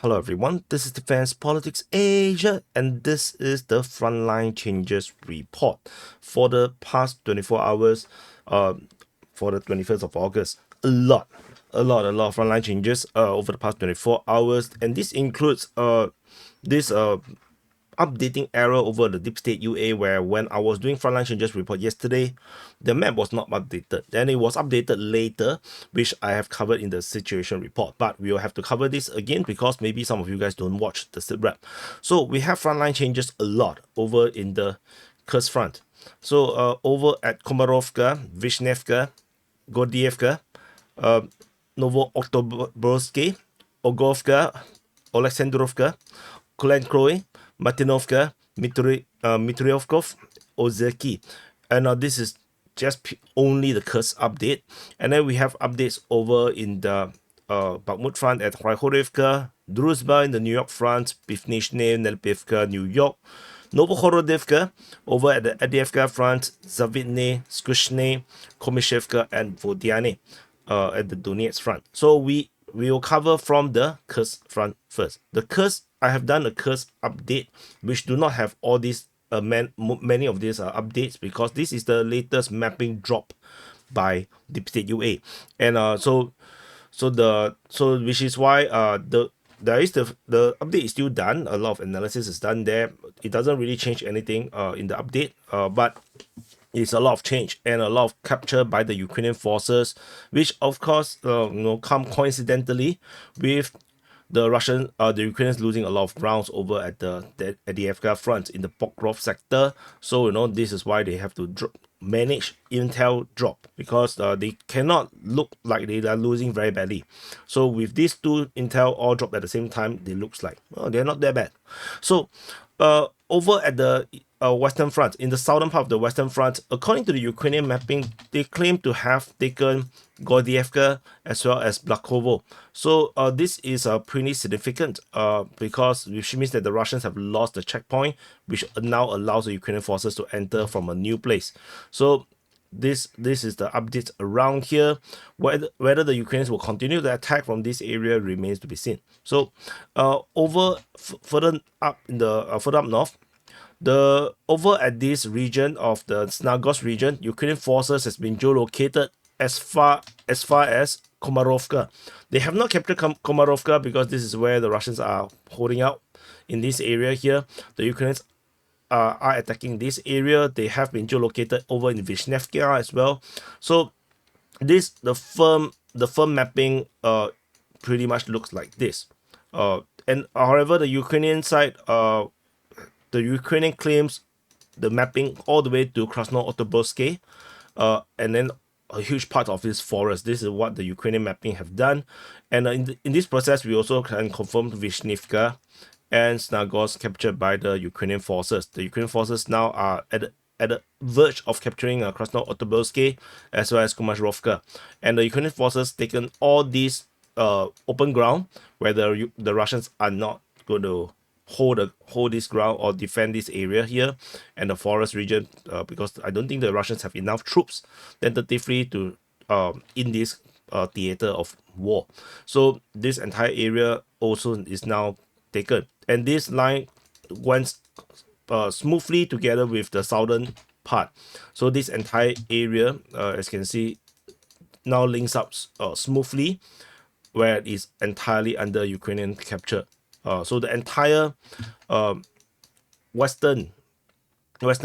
Hello everyone, this is Defense Politics Asia, and this is the Frontline Changes Report for the past 24 hours, for the 21st of August. A lot of frontline changes over the past 24 hours, and this includes this updating error over the deep state UA, where when I was doing frontline changes report yesterday, the map was not updated. Then it was updated later, which I have covered in the situation report. But we will have to cover this again because maybe some of you guys don't watch the sit rep. So we have frontline changes a lot over in the Kursk front. So over at Komarovka, Vishnevka, Gordievka, Novo-Oktobrski, Ogovka, Oleksandrovka, Kulenkroy, Martinovka, Mitrievkov, Ozerki. And this is just only the Kursk update. And then we have updates over in the Bakhmut front at Khorivka, Druzhba in the New York front, Pivnishne, Nelpivka, New York, Novohorodivka over at the Adievka front, Zavitne, Skushne, Komishevka, and Vodianne at the Donetsk front. So we will cover from the Kursk front first. The Kursk, I have done a Kursk update which do not have all these many of these updates, because this is the latest mapping drop by Deep State UA, and which is why the update is still done. A lot of analysis is done there. It doesn't really change anything in the update, but it's a lot of change and a lot of capture by the Ukrainian forces, which of course come coincidentally with the Ukrainians losing a lot of grounds over at the Adievka front in the Pokrovsk sector. So this is why they have to manage intel drop, because they cannot look like they are losing very badly. So with these two intel all dropped at the same time, they looks like they're not that bad. So over at the western front, in the southern part of the western front, according to the Ukrainian mapping, they claim to have taken Gordievka as well as Blakovo. So this is pretty significant because which means that the Russians have lost the checkpoint, which now allows the Ukrainian forces to enter from a new place. So this is the updates around here. Whether the Ukrainians will continue the attack from this area remains to be seen. So further up north, over at this region of the Snagos region, Ukrainian forces has been geolocated as far as Komarovka. They have not captured Komarovka because this is where the Russians are holding out in this area here. The Ukrainians are attacking this area. They have been geolocated over in Vishnevka as well. So the firm mapping pretty much looks like this. And however, the Ukrainian side, the Ukrainian claims the mapping all the way to Krasno-Otobrske, and then a huge part of this forest. This is what the Ukrainian mapping have done. And in this process, we also can confirm Vishnivka and Snagos captured by the Ukrainian forces. The Ukrainian forces now are at the verge of capturing Krasno-Otobrske as well as Komashrovka. And the Ukrainian forces taken all these open ground where the Russians are not going to hold this ground or defend this area here and the forest region, because I don't think the Russians have enough troops tentatively to in this theater of war. So this entire area also is now taken, and this line went smoothly together with the southern part. So this entire area, as you can see, now links up smoothly, where it is entirely under Ukrainian capture. So the entire western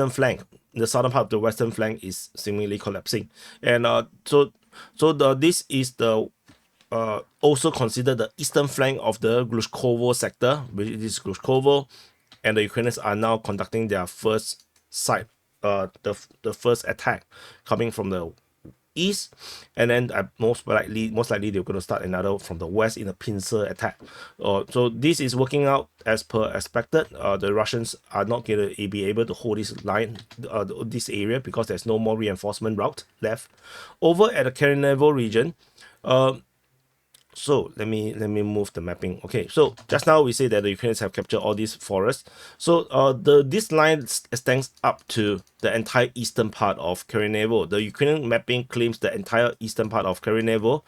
flank, the southern part of the western flank, is seemingly collapsing, and this is the also considered the eastern flank of the Glushkovo sector, which is Glushkovo, and the Ukrainians are now conducting their first the first attack coming from the east, and then most likely they're going to start another from the west in a pincer attack. So this is working out as per expected. The Russians are not going to be able to hold this line, this area, because there's no more reinforcement route left. Over at the Kirinevo region, so let me move the mapping. Okay, so just now we say that the Ukrainians have captured all these forests. So this line extends up to the entire eastern part of Kirinevo. The Ukrainian mapping claims the entire eastern part of Kirinevo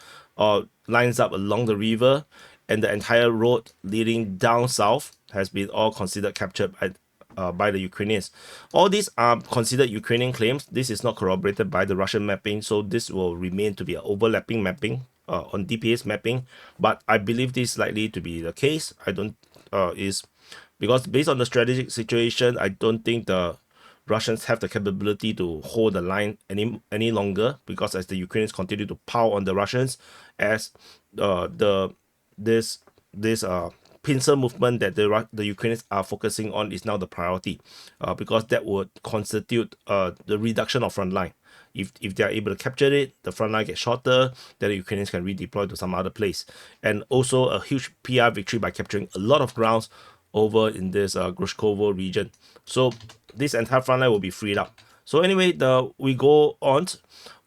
lines up along the river and the entire road leading down south has been all considered captured by the Ukrainians. All these are considered Ukrainian claims. This is not corroborated by the Russian mapping, so this will remain to be an overlapping mapping on DPA's mapping. But I believe this is likely to be the case. I don't is because based on the strategic situation, I don't think the Russians have the capability to hold the line any longer, because as the Ukrainians continue to pound on the Russians, as this pincer movement that the Ukrainians are focusing on is now the priority, because that would constitute the reduction of Frontline. If they are able to capture it, the front line gets shorter, then the Ukrainians can redeploy to some other place. And also a huge PR victory by capturing a lot of grounds over in this Grushkovo region. So this entire front line will be freed up. So anyway, we go on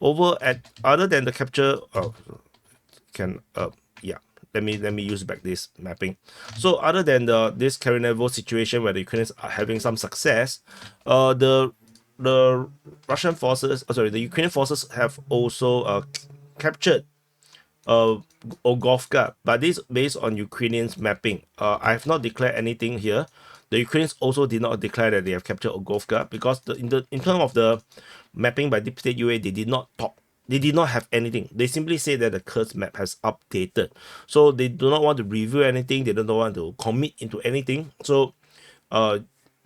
over at, other than the capture, let me use back this mapping. So other than this Karanevo situation where the Ukrainians are having some success, the Russian forces, the Ukrainian forces have also captured Ogovka, but this based on Ukrainians mapping. I have not declared anything here. The Ukrainians also did not declare that they have captured Ogovka, because in terms of the mapping by Deep State UA, they did not talk. They did not have anything. They simply say that the Kursk map has updated. So they do not want to review anything. They don't want to commit into anything. So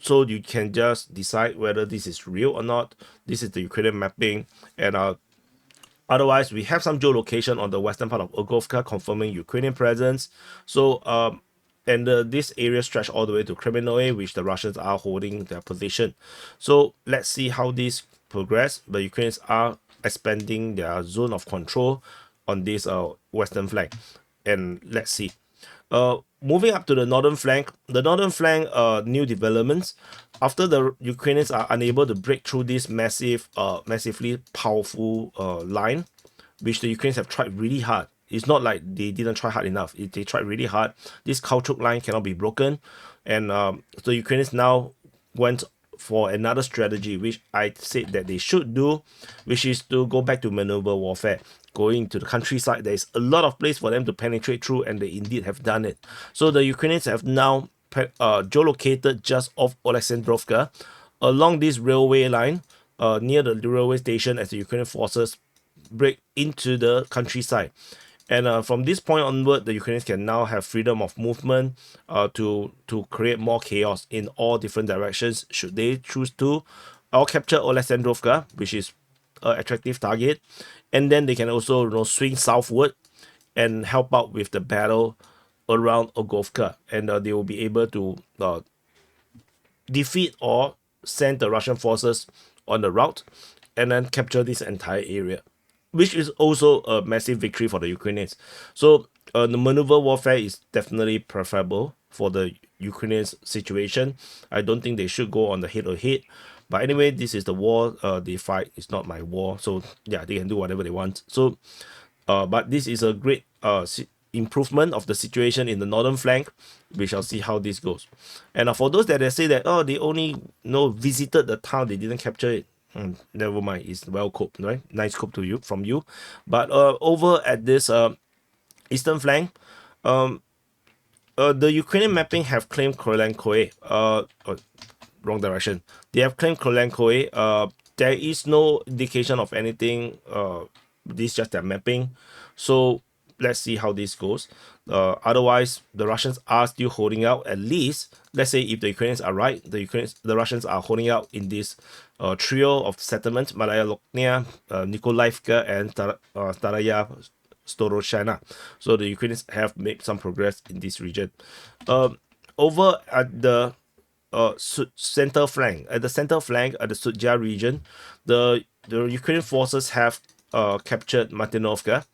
you can just decide whether this is real or not. This is the Ukrainian mapping, and otherwise we have some geolocation on the western part of Ogovka confirming Ukrainian presence. So this area stretch all the way to Kremenoe, which the Russians are holding their position. So let's see how this progress. The Ukrainians are expanding their zone of control on this western flank, and let's see. Moving up to the northern flank, new developments after the Ukrainians are unable to break through this massively powerful line, which the Ukrainians have tried really hard. It's not like they didn't try hard enough. They tried really hard. This Kauchuk line cannot be broken, and the Ukrainians now went for another strategy, which I said that they should do, which is to go back to maneuver warfare. Going to the countryside, there is a lot of place for them to penetrate through, and they indeed have done it. So the Ukrainians have now geolocated just off Oleksandrovka along this railway line near the railway station as the Ukrainian forces break into the countryside. And from this point onward, the Ukrainians can now have freedom of movement to create more chaos in all different directions should they choose to, or capture Oleksandrovka, which is an attractive target, and then they can also swing southward and help out with the battle around Ogovka, and they will be able to defeat or send the Russian forces on the route and then capture this entire area, which is also a massive victory for the Ukrainians. So the maneuver warfare is definitely preferable for the Ukrainians situation. I don't think they should go on the head-to-head. But anyway, this is the war they fight. It's not my war. So yeah, they can do whatever they want. So, but this is a great improvement of the situation in the northern flank. We shall see how this goes. And for those that say that, they only visited the town, they didn't capture it. Never mind, it's well coped, right? Nice cope to you from you. But over at this eastern flank, the Ukrainian mapping have claimed Kolenkoe. Wrong direction. They have claimed Kolenkoe. There is no indication of anything. This is just their mapping. So let's see how this goes. Otherwise, the Russians are still holding out. At least, let's say if the Ukrainians are right, the Russians are holding out in this trio of settlements: Malaya Loknia, Nikolaivka, and Staraya Storoshana. So the Ukrainians have made some progress in this region. Over at the center flank, at the Sudja region, the Ukrainian forces have captured Martinovka.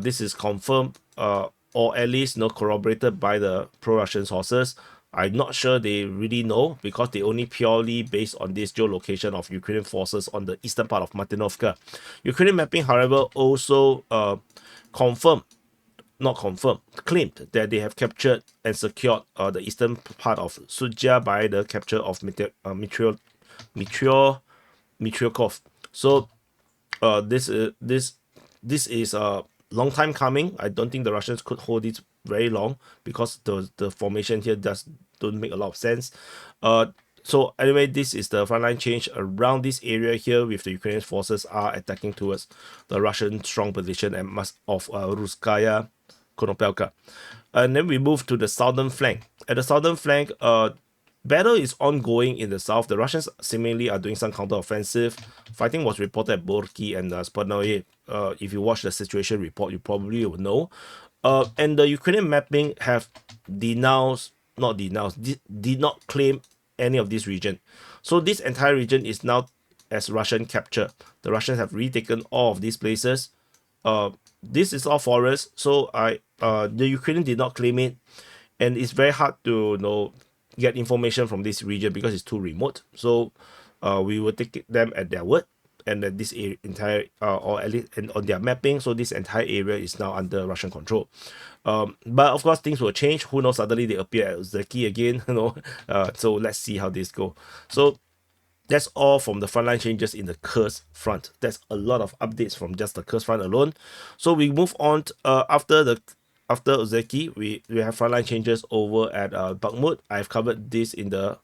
This is confirmed, or at least corroborated by the pro-Russian sources. I'm not sure they really know, because they only purely based on this geolocation of Ukrainian forces on the eastern part of Martinovka. Ukrainian mapping, however, also claimed that they have captured and secured the eastern part of Sudja by the capture of Mitriokov. So this is a long time coming. I don't think the Russians could hold it very long because the formation here just don't make a lot of sense. So anyway, this is the frontline change around this area here, with the Ukrainian forces are attacking towards the Russian strong position and of Ruskaya Konopelka. And then we move to the southern flank. At the southern flank, battle is ongoing in the south. The Russians seemingly are doing some counter-offensive. Fighting was reported at Borki and Spodnoye. If you watch the situation report, you probably will know. And the Ukrainian mapping have did not claim any of this region. So this entire region is now as Russian capture. The Russians have retaken all of these places. This is all forest, so the Ukrainian did not claim it, and it's very hard to get information from this region because it's too remote. So we will take them at their word, and that this entire or at least on their mapping, so this entire area is now under Russian control. But of course things will change. Who knows, suddenly they appear at Uzbeki again, so let's see how this go. So that's all from the frontline changes in the Kursk front. That's a lot of updates from just the Kursk front alone. So we move on after Uzbeki, we have frontline changes over at Bakhmut. I've covered this in the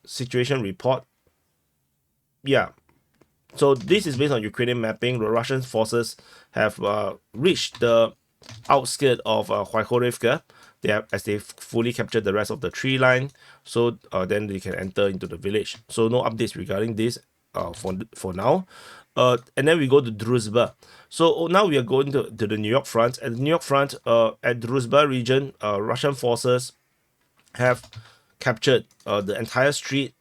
situation report. Yeah, so this is based on Ukrainian mapping. The Russian forces have reached the outskirts of Khoikhorivka. As they fully captured the rest of the tree line, so then they can enter into the village. So no updates regarding this for now. And then we go to Druzhba. So now we are going to the New York front. At the New York front, at Druzhba region, Russian forces have captured the entire street,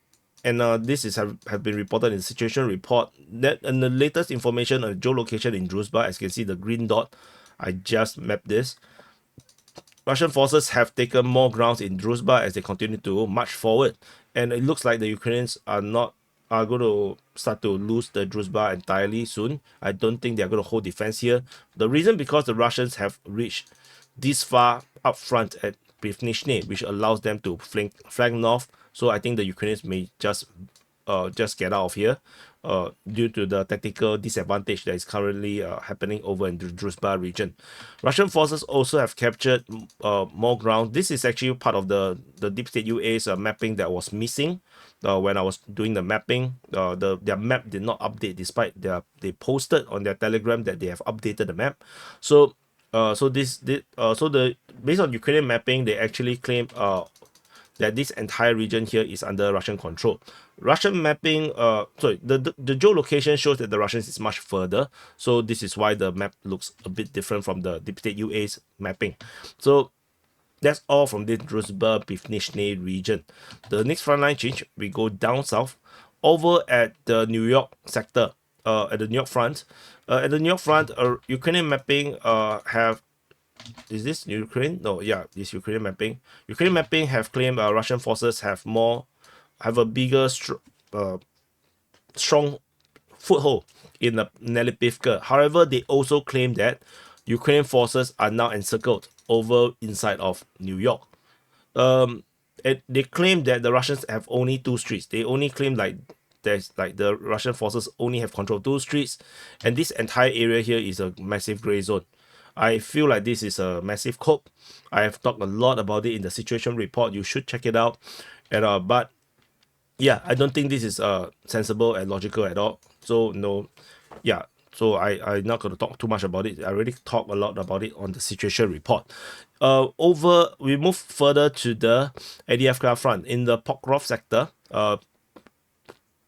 and this have been reported in the situation report. That and the latest information on geolocation in Druzhba, as you can see the green dot, I just mapped this. Russian forces have taken more grounds in Druzhba as they continue to march forward, and it looks like the Ukrainians are going to start to lose the Druzhba entirely soon. I don't think they're going to hold defense here. The reason because the Russians have reached this far up front at Pivnishne, which allows them to flank north. So I think the Ukrainians may just get out of here due to the tactical disadvantage that is currently happening over in the Druzhba region. Russian forces also have captured more ground. This is actually part of the Deep State UA's mapping that was missing when I was doing the mapping. Their map did not update despite they posted on their Telegram that they have updated the map. So based on Ukrainian mapping, they actually claim that this entire region here is under Russian control. Russian mapping, the geolocation shows that the Russians is much further, so this is why the map looks a bit different from the Deep State UA's mapping. So that's all from the Druzhba Pivnishne region. The next frontline change, we go down south, over at the New York sector, at the New York front. At the New York front, Ukrainian mapping is this Ukraine? No, yeah, this Ukrainian mapping. Ukrainian mapping have claimed Russian forces have a bigger strong foothold in the Nelipivka. However, they also claim that Ukrainian forces are now encircled over inside of New York. They claim that the Russians have only 2 streets. They only claim the Russian forces only have control of 2 streets, and this entire area here is a massive gray zone. I feel like this is a massive coup. I have talked a lot about it in the situation report. You should check it out. And but yeah, I don't think this is sensible and logical at all. So no, yeah. So I'm not going to talk too much about it. I already talked a lot about it on the situation report. We move further to the Avdiivka front in the Pokrovsk sector.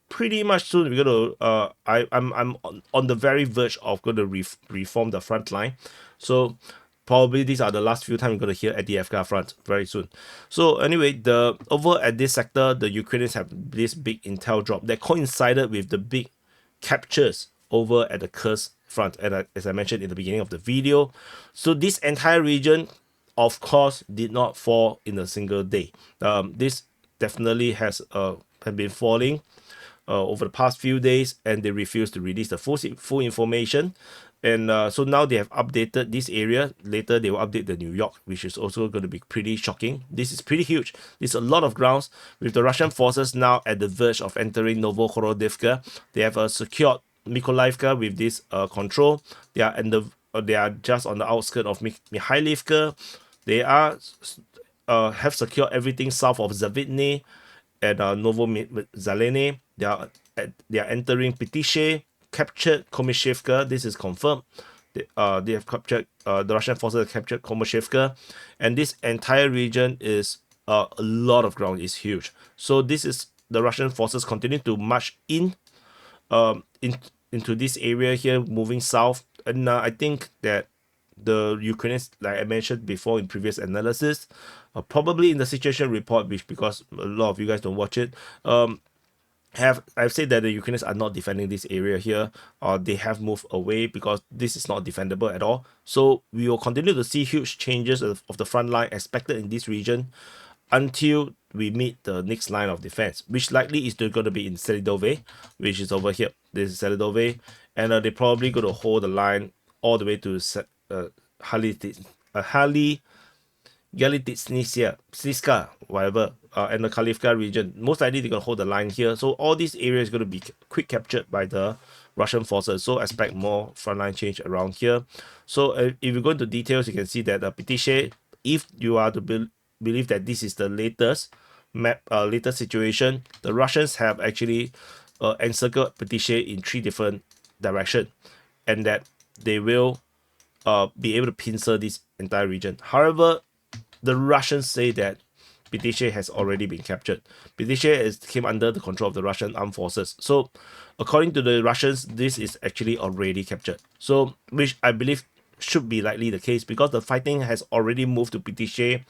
Pretty much soon we're going to I'm on the very verge of going to reform the front line. So probably these are the last few times we're going to hear at the Avdiivka front very soon. So anyway, over at this sector, the Ukrainians have this big intel drop that coincided with the big captures over at the Kursk front, and as I mentioned in the beginning of the video. So this entire region, of course, did not fall in a single day. This definitely have been falling over the past few days, and they refuse to release the full information. And so now they have updated this area. Later they will update the New York, which is also going to be pretty shocking. This is pretty huge. There's a lot of grounds with the Russian forces now at the verge of entering Novokhorodivka. They have secured Mykolaiivka with this control. They are in the they are just on the outskirts of Mikhailivka. They are have secured everything south of Zavidny and Novomazalene. They are entering Pitishe, captured Komishevka. This is confirmed. They have captured, the Russian forces have captured Komishevka, and this entire region is a lot of ground, is huge. So this is the Russian forces continue to march into this area here, moving south. And I think that the Ukrainians, like I mentioned before in previous analysis, probably in the situation report, which because a lot of you guys don't watch it, I've said that the Ukrainians are not defending this area here, or they have moved away because this is not defendable at all. So we will continue to see huge changes of the front line expected in this region until we meet the next line of defense, which likely is still going to be in Selidove, which is over here. This is Selidove, and they're probably going to hold the line all the way to Galitsnitsia, whatever, and the Kalivka region. Most likely they're going to hold the line here. So all these areas are going to be quick captured by the Russian forces. So expect more frontline change around here. So if you go into details, you can see that Pitishe, if you are to believe that this is the latest latest situation, the Russians have actually encircled Pitishe in 3 different directions, and that they will be able to pincer this entire region. However, the Russians say that Pitishe has already been captured. Pitishe came under the control of the Russian armed forces. So, according to the Russians, this is actually already captured. So, which I believe should be likely the case because the fighting has already moved to Pitishe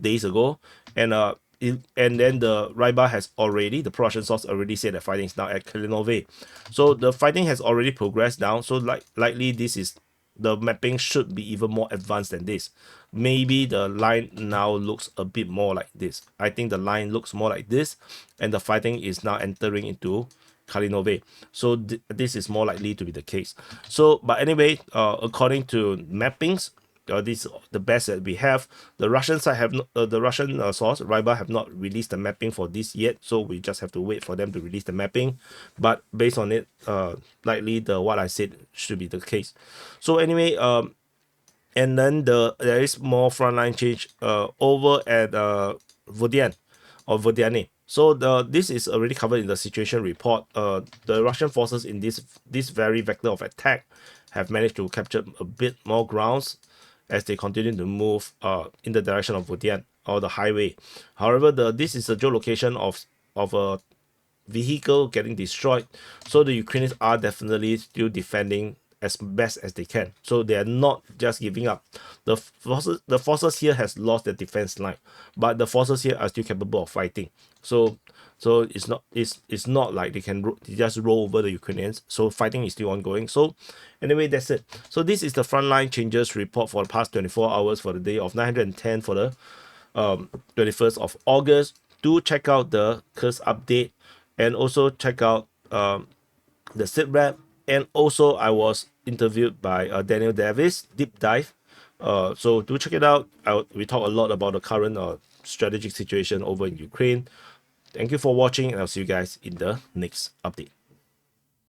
days ago, and then the Ryba has already, the pro-Russian source already said that fighting is now at Kalinove. So the fighting has already progressed down. So likely this is, the mapping should be even more advanced than this. Maybe the line now looks a bit more like this. I think the line looks more like this, and the fighting is now entering into Kalinove. So this is more likely to be the case. So, but anyway, according to mappings, this is the best that we have. The Russian side have the Russian source Ryba have not released the mapping for this yet, so we just have to wait for them to release the mapping. But based on it, likely what I said should be the case. So anyway, and then there is more frontline change over at Vodianne or Vodianne. So this is already covered in the situation report. The Russian forces in this very vector of attack have managed to capture a bit more grounds as they continue to move in the direction of Vodianne or the highway. However, this is the geolocation of a vehicle getting destroyed. So the Ukrainians are definitely still defending as best as they can. So they are not just giving up. The forces here has lost their defense line, but the forces here are still capable of fighting. So it's not like they can just roll over the Ukrainians. So fighting is still ongoing. So anyway, that's it. So this is the frontline changes report for the past 24 hours for the day of 910 for the 21st of August. Do check out the Kursk update, and also check out the sitrep. And also I was interviewed by Daniel Davis, deep dive. So do check it out. We talk a lot about the current strategic situation over in Ukraine. Thank you for watching, and I'll see you guys in the next update.